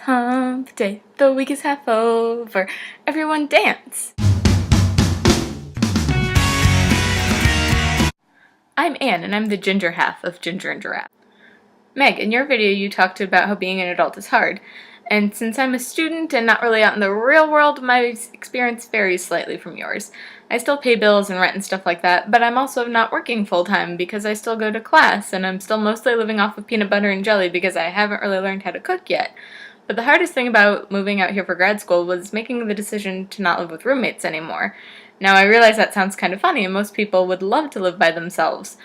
hump day, the week is half over, everyone dance! I'm Anne, and I'm the ginger half of Ginger and Giraffe. Meg, in your video you talked about how being an adult is hard, and since I'm a student and not really out in the real world, my experience varies slightly from yours. I still pay bills and rent and stuff like that, but I'm also not working full-time because I still go to class, and I'm still mostly living off of peanut butter and jelly because I haven't really learned how to cook yet. But the hardest thing about moving out here for grad school was making the decision to not live with roommates anymore. Now I realize that sounds kind of funny and most people would love to live by themselves,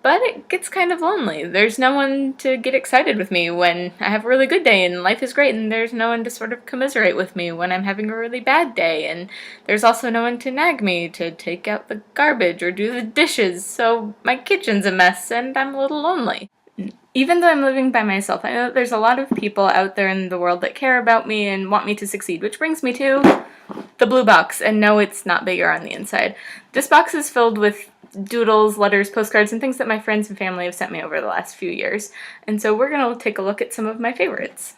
but it gets kind of lonely. There's no one to get excited with me when I have a really good day and life is great, and there's no one to sort of commiserate with me when I'm having a really bad day, and there's also no one to nag me to take out the garbage or do the dishes, so my kitchen's a mess and I'm a little lonely. Even though I'm living by myself, I know that there's a lot of people out there in the world that care about me and want me to succeed, which brings me to the blue box, and no, it's not bigger on the inside. This box is filled with doodles, letters, postcards, and things that my friends and family have sent me over the last few years, and so we're going to take a look at some of my favorites.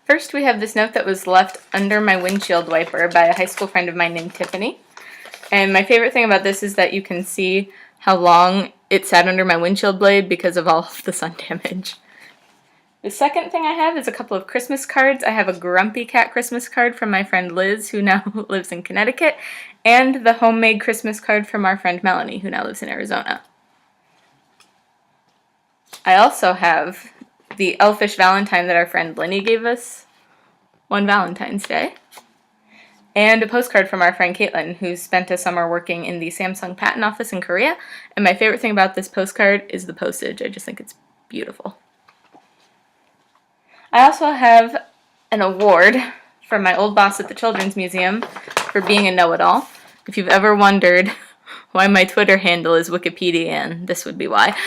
First, we have this note that was left under my windshield wiper by a high school friend of mine named Tiffany, and my favorite thing about this is that you can see how long it sat under my windshield blade because of all of the sun damage. The second thing I have is a couple of Christmas cards. I have a Grumpy Cat Christmas card from my friend Liz, who now lives in Connecticut, and the homemade Christmas card from our friend Melanie, who now lives in Arizona. I also have the Elfish Valentine that our friend Lenny gave us one Valentine's Day, and a postcard from our friend Caitlin, who spent a summer working in the Samsung patent office in Korea, and my favorite thing about this postcard is the postage. I just think it's beautiful. I also have an award from my old boss at the Children's Museum for being a know-it-all. If you've ever wondered why my Twitter handle is Wikipedia, this would be why.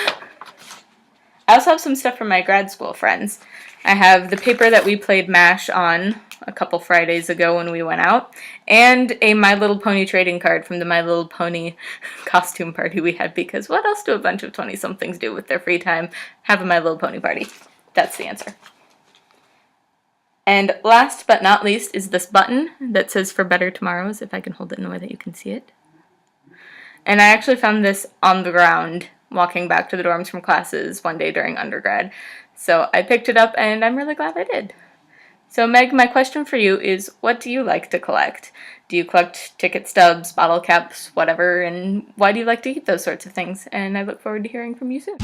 I also have some stuff from my grad school friends. I have the paper that we played MASH on a couple Fridays ago when we went out, and a My Little Pony trading card from the My Little Pony costume party we had, because what else do a bunch of 20-somethings do with their free time? Have a My Little Pony party. That's the answer. And last but not least is this button that says For Better Tomorrows, if I can hold it in a way that you can see it. And I actually found this on the ground walking back to the dorms from classes one day during undergrad. So I picked it up and I'm really glad I did. So Meg, my question for you is, what do you like to collect? Do you collect ticket stubs, bottle caps, whatever, and why do you like to eat those sorts of things? And I look forward to hearing from you soon.